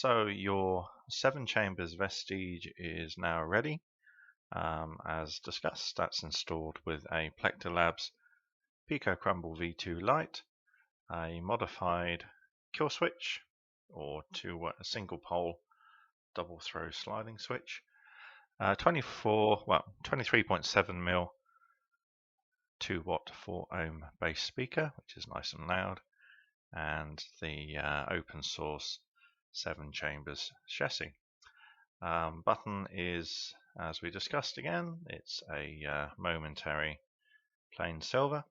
So your 7 Chambers Vestige is now ready. As discussed, that's installed with a Plector Labs Pico Crumble V2 Lite, a modified kill switch, or a single pole double throw sliding switch, 23.7mm 2-watt 4-ohm bass speaker, which is nice and loud, and the open source 7 Chambers chassis. Button is, as we discussed again, it's a momentary plain silver.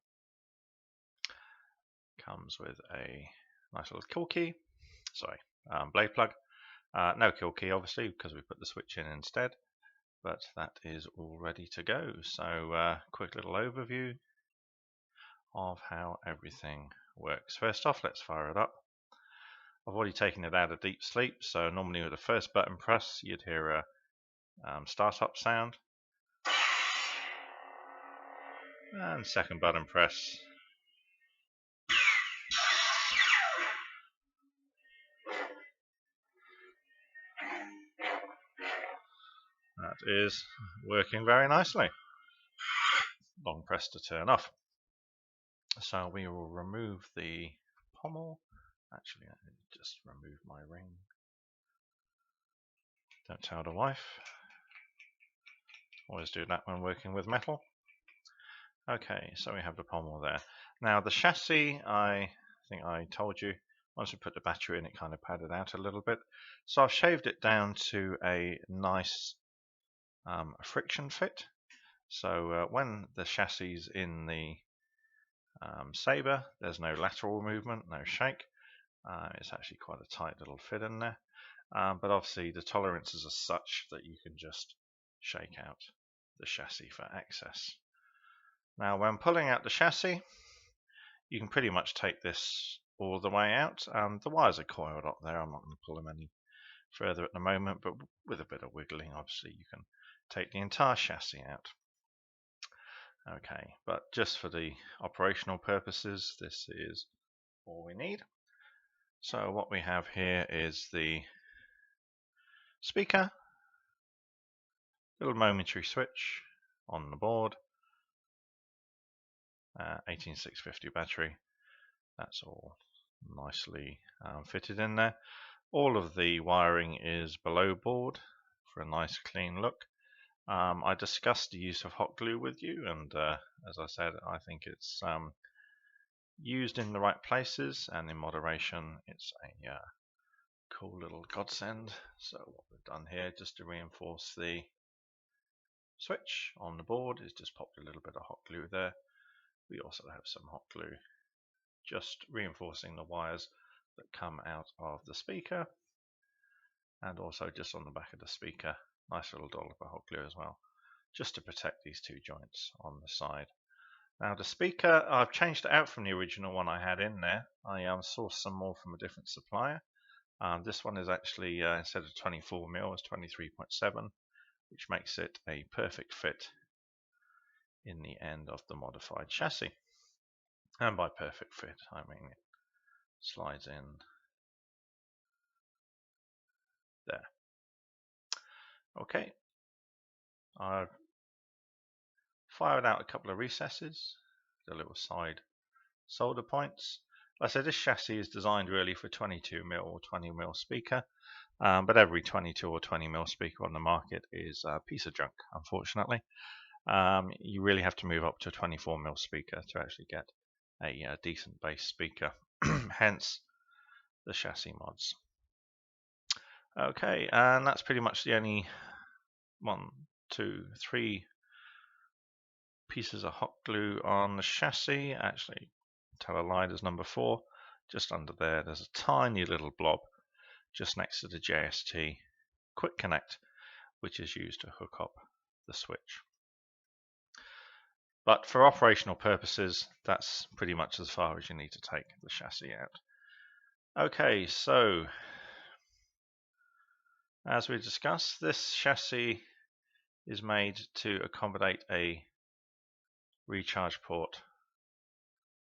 Comes with a nice little kill key, blade plug. No kill key obviously because we put the switch in instead, but that is all ready to go. So quick little overview of how everything works. First off, let's fire it up. I've already taken it out of deep sleep, so normally with the first button press you'd hear a startup sound, and second button press that is working very nicely. Long press to turn off. So we will remove the pommel. Actually, I just remove my ring. Don't tell the wife. Always do that when working with metal. Okay, so we have the pommel there. Now the chassis, I think I told you, once we put the battery in, it kind of padded out a little bit. So I've shaved it down to a nice friction fit. So when the chassis is in the Sabre, there's no lateral movement, no shake. It's actually quite a tight little fit in there. But obviously the tolerances are such that you can just shake out the chassis for access. Now when pulling out the chassis, you can pretty much take this all the way out. The wires are coiled up there. I'm not going to pull them any further at the moment, but with a bit of wiggling obviously you can take the entire chassis out. Okay, but just for the operational purposes, this is all we need. So what we have here is the speaker, little momentary switch on the board, 18650 battery. That's all nicely fitted in there. All of the wiring is below board for a nice clean look. I discussed the use of hot glue with you, and as I said, I think it's used in the right places and in moderation. It's a cool little godsend. So what we've done here, just to reinforce the switch on the board, is just popped a little bit of hot glue there. We also have some hot glue just reinforcing the wires that come out of the speaker, and also just on the back of the speaker, nice little dollop of hot glue as well, just to protect these two joints on the side. Now the speaker, I've changed it out from the original one I had in there. I sourced some more from a different supplier. This one is actually, instead of 24mm, it's 23.7, which makes it a perfect fit in the end of the modified chassis. And by perfect fit, I mean it slides in there. Okay, I've fired out a couple of recesses, the little side solder points. Like I said, this chassis is designed really for 22mm or 20mm speaker, but every 22 or 20mm speaker on the market is a piece of junk, unfortunately. You really have to move up to a 24mm speaker to actually get a decent bass speaker, hence the chassis mods. Okay, and that's pretty much the only 3 pieces of hot glue on the chassis. Actually, tell a lie, there's number 4. Just under there, there's a tiny little blob just next to the JST quick connect, which is used to hook up the switch. But for operational purposes, that's pretty much as far as you need to take the chassis out. Okay, so as we discussed, this chassis is made to accommodate a recharge port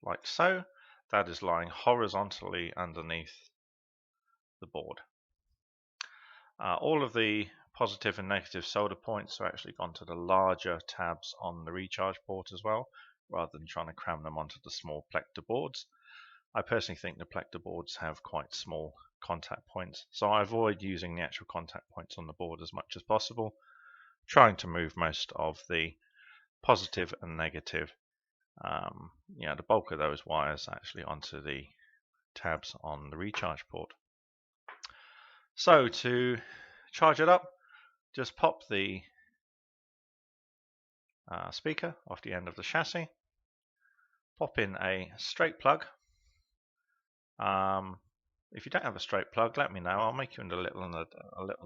like so. That is lying horizontally underneath the board. All of the positive and negative solder points are actually gone to the larger tabs on the recharge port as well, rather than trying to cram them onto the small plector boards. I personally think the plector boards have quite small contact points, so I avoid using the actual contact points on the board as much as possible, trying to move most of the positive and negative, the bulk of those wires actually onto the tabs on the recharge port. So to charge it up, just pop the speaker off the end of the chassis, pop in a straight plug. If you don't have a straight plug, let me know. I'll make you a little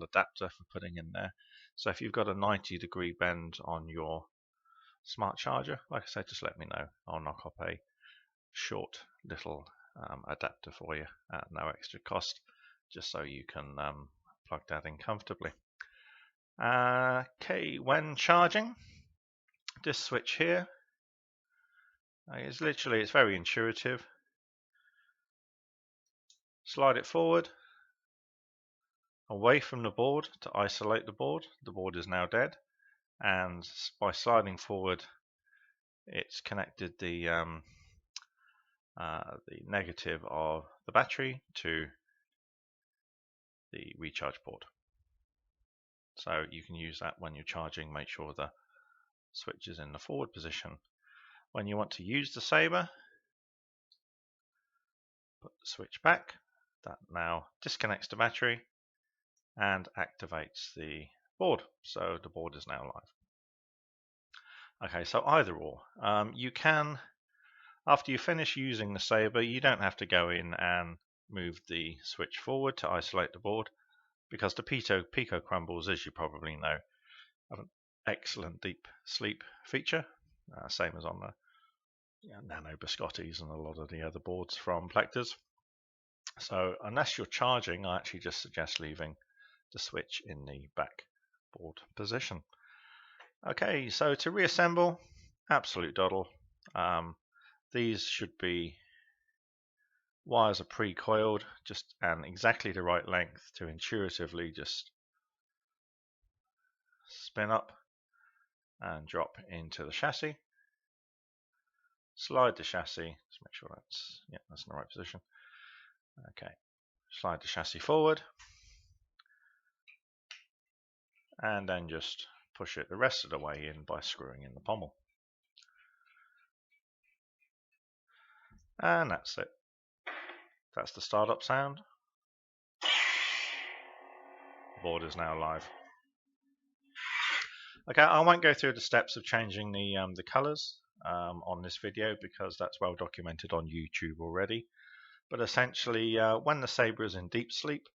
adapter for putting in there. So if you've got a 90-degree bend on your smart charger, like I said, just let me know. I'll knock up a short little adapter for you at no extra cost, just so you can plug that in comfortably. Okay, when charging, this switch here is it's very intuitive. Slide it forward, away from the board to isolate the board. The board is now dead, and by sliding forward, it's connected the negative of the battery to the recharge port. So you can use that when you're charging. Make sure the switch is in the forward position. When you want to use the saber, put the switch back. That now disconnects the battery and activates the board. So the board is now live. Okay, so either or. You can, after you finish using the saber, you don't have to go in and move the switch forward to isolate the board, because the Pico Crumbles, as you probably know, have an excellent deep sleep feature, same as on the Nano Biscottis and a lot of the other boards from Plectors. So unless you're charging, I actually just suggest leaving the switch in the back board position. Okay, so to reassemble, absolute doddle. These should be wires are pre-coiled, just and exactly the right length to intuitively just spin up and drop into the chassis. Slide the chassis, just make sure that's in the right position. Okay, slide the chassis forward, and then just push it the rest of the way in by screwing in the pommel. And that's it. That's the startup sound. The board is now live. Okay, I won't go through the steps of changing the colors on this video, because that's well documented on YouTube already. But essentially, when the saber is in deep sleep,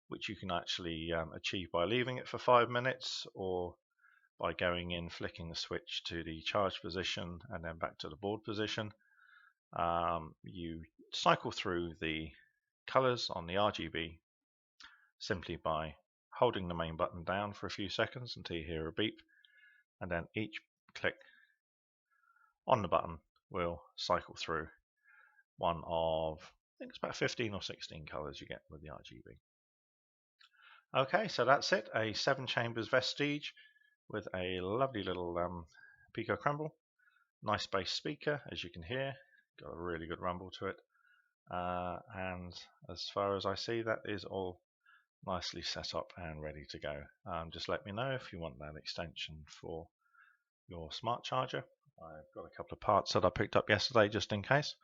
which you can actually achieve by leaving it for 5 minutes, or by going in, flicking the switch to the charge position and then back to the board position, you cycle through the colors on the RGB simply by holding the main button down for a few seconds until you hear a beep, and then each click on the button will cycle through one of, I think it's about 15 or 16 colors you get with the RGB. Okay, so that's it, a 7 Chambers Vestige with a lovely little Pico Crumble. Nice bass speaker, as you can hear, got a really good rumble to it. And as far as I see, that is all nicely set up and ready to go. Just let me know if you want that extension for your smart charger. I've got a couple of parts that I picked up yesterday just in case,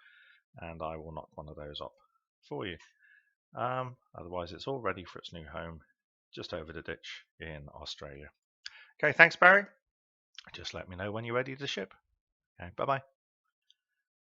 and I will knock one of those up for you. Otherwise, it's all ready for its new home just over the ditch in Australia. Okay, thanks, Barry. Just let me know when you're ready to ship. Okay, bye-bye.